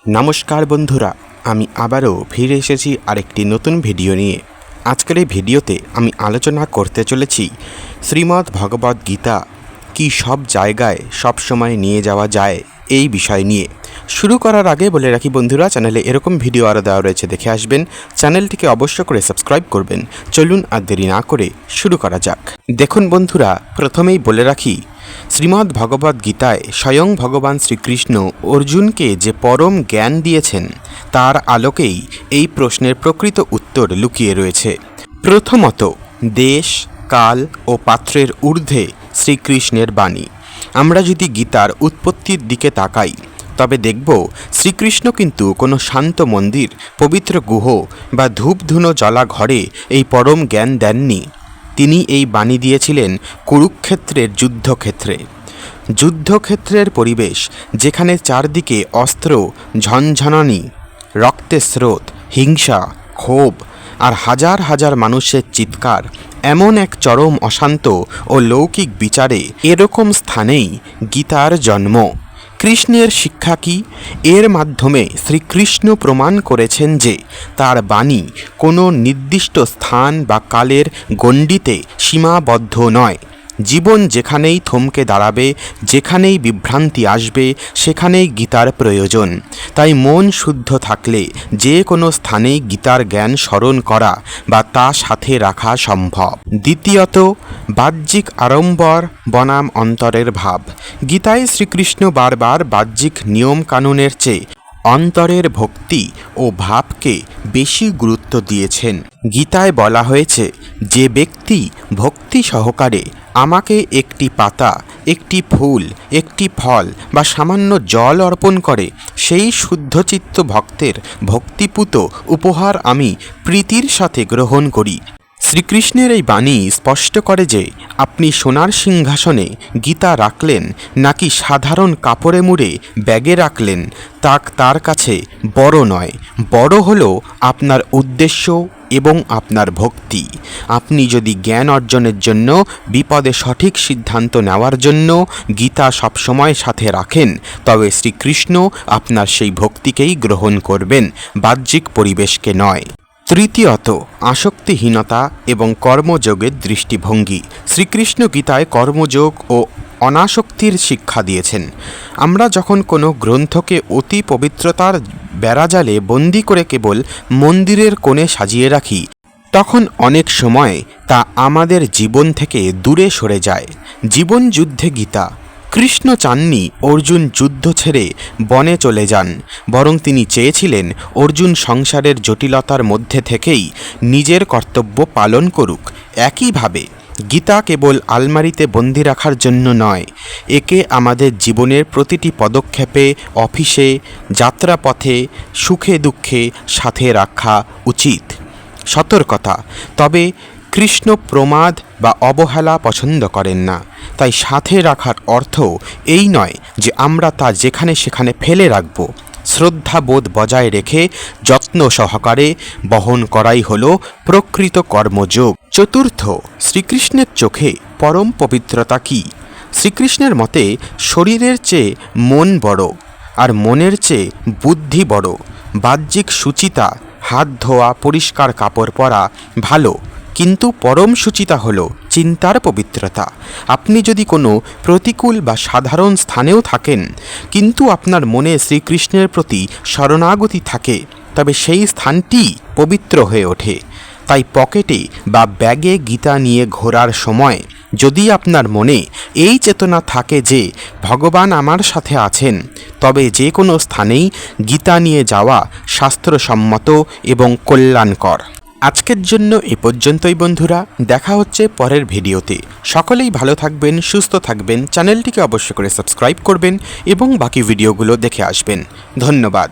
নমস্কার বন্ধুরা, আমি আবারও ফিরে এসেছি আরেকটি নতুন ভিডিও নিয়ে। আজকের এই ভিডিওতে আমি আলোচনা করতে চলেছি শ্রীমদ্ ভগবদ্ গীতা কি সব জায়গায় সব সময় নিয়ে যাওয়া যায় এই বিষয় নিয়ে। শুরু করার আগে বলে রাখি বন্ধুরা, চ্যানেলে এরকম ভিডিও আরও দেওয়া রয়েছে, দেখে আসবেন। চ্যানেলটিকে অবশ্য করে সাবস্ক্রাইব করবেন। চলুন আর দেরি না করে শুরু করা যাক। দেখুন বন্ধুরা, প্রথমেই বলে রাখি, শ্রীমদ্ ভগবদ্ গীতায় স্বয়ং ভগবান শ্রীকৃষ্ণ অর্জুনকে যে পরম জ্ঞান দিয়েছেন তার আলোকেই এই প্রশ্নের প্রকৃত উত্তর লুকিয়ে রয়েছে। প্রথমত, দেশ, কাল ও পাত্রের ঊর্ধ্বে শ্রীকৃষ্ণের বাণী। আমরা যদি গীতার উৎপত্তির দিকে তাকাই তবে দেখব শ্রীকৃষ্ণ কিন্তু কোনো শান্ত মন্দির, পবিত্র গুহ বা ধূপধুনো জ্বলা ঘরে এই পরম জ্ঞান দেননি। তিনি এই বাণী দিয়েছিলেন কুরুক্ষেত্রের যুদ্ধক্ষেত্রের পরিবেশ, যেখানে চারদিকে অস্ত্র, ঝনঝনানি, রক্তের স্রোত, হিংসা, ক্ষোভ আর হাজার হাজার মানুষের চিৎকার, এমন এক চরম অশান্ত ও লৌকিক বিচারে এরকম স্থানেই গীতার জন্ম। কৃষ্ণের শিক্ষা কি? এর মাধ্যমে শ্রীকৃষ্ণ প্রমাণ করেছেন যে তার বাণী কোনো নির্দিষ্ট স্থান বা কালের গণ্ডিতে সীমাবদ্ধ নয়। জীবন যেখানেই থমকে দাঁড়াবে, যেখানেই বিভ্রান্তি আসবে, সেখানেই গীতার প্রয়োজন। তাই মন শুদ্ধ থাকলে যে কোনো স্থানেই গীতার জ্ঞান স্মরণ করা বা তা সাথে রাখা সম্ভব। দ্বিতীয়ত, বাহ্যিক আড়ম্বর বনাম অন্তরের ভাব। গীতায় শ্রীকৃষ্ণ বারবার বাহ্যিক নিয়মকানুনের চেয়ে অন্তরের ভক্তি ও ভাবকে বেশি গুরুত্ব দিয়েছেন। গীতায় বলা হয়েছে, যে ব্যক্তি ভক্তি সহকারে আমাকে একটি পাতা, একটি ফুল, একটি ফল বা সামান্য জল অর্পণ করে, সেই শুদ্ধচিত্ত ভক্তের ভক্তিপূত উপহার আমি প্রীতির সাথে গ্রহণ করি। শ্রীকৃষ্ণের এই বাণী স্পষ্ট করে যে আপনি সোনার সিংহাসনে গীতা রাখলেন নাকি সাধারণ কাপড়ে মুড়ে ব্যাগে রাখলেন তার কাছে বড় নয়। বড় হলো আপনার উদ্দেশ্য এবং আপনার ভক্তি। আপনি যদি জ্ঞান অর্জনের জন্য, বিপদে সঠিক সিদ্ধান্ত নেওয়ার জন্য গীতা সবসময় সাথে রাখেন, তবে শ্রীকৃষ্ণ আপনার সেই ভক্তিকেই গ্রহণ করবেন, বাহ্যিক পরিবেশকে নয়। তৃতীয়ত, আসক্তিহীনতা এবং কর্মযোগের দৃষ্টিভঙ্গি। শ্রীকৃষ্ণ গীতায় কর্মযোগ ও অনাসক্তির শিক্ষা দিয়েছেন। আমরা যখন কোনো গ্রন্থকে অতি পবিত্রতার বেড়াজালে বন্দি করে কেবল মন্দিরের কোণে সাজিয়ে রাখি, তখন অনেক সময় তা আমাদের জীবন থেকে দূরে সরে যায়। জীবন যুদ্ধে গীতা। কৃষ্ণ চাননি অর্জুন যুদ্ধ ছেড়ে বনে চলে যান, বরং তিনি চেয়েছিলেন অর্জুন সংসারের জটিলতার মধ্যে থেকেই নিজের কর্তব্য পালন করুক। একইভাবে গীতা কেবল আলমারিতে বন্দি রাখার জন্য নয়, একে আমাদের জীবনের প্রতিটি পদক্ষেপে, অফিসে, যাত্রাপথে, সুখে দুঃখে সাথে রাখা উচিত। সতর্কতা, তবে কৃষ্ণ প্রমাদ বা অবহেলা পছন্দ করেন না। তাই সাথে রাখার অর্থ এই নয় যে আমরা তা যেখানে সেখানে ফেলে রাখব। শ্রদ্ধাবোধ বজায় রেখে যত্ন সহকারে বহন করাই হল প্রকৃত কর্মযোগ। চতুর্থ, শ্রীকৃষ্ণের চোখে পরম পবিত্রতা কী? শ্রীকৃষ্ণের মতে শরীরের চেয়ে মন বড়, আর মনের চেয়ে বুদ্ধি বড়। বাহ্যিক শুচিতা, হাত ধোয়া, পরিষ্কার কাপড় পরা ভালো, কিন্তু পরম শুচিতা হল চিন্তার পবিত্রতা। আপনি যদি কোনো প্রতিকূল বা সাধারণ স্থানেও থাকেন, কিন্তু আপনার মনে শ্রীকৃষ্ণের প্রতি শরণাগতি থাকে, তবে সেই স্থানটি পবিত্র হয়ে ওঠে। তাই পকেটে বা ব্যাগে গীতা নিয়ে ঘোরার সময় যদি আপনার মনে এই চেতনা থাকে যে ভগবান আমার সাথে আছেন, তবে যে কোনো স্থানেই গীতা নিয়ে যাওয়া শাস্ত্রসম্মত এবং কল্যাণকর। আজকের জন্য এ পর্যন্তই বন্ধুরা, দেখা হচ্ছে পরের ভিডিওতে। সকলেই ভালো থাকবেন, সুস্থ থাকবেন। চ্যানেলটিকে অবশ্য করে সাবস্ক্রাইব করবেন এবং বাকি ভিডিওগুলো দেখে আসবেন। ধন্যবাদ।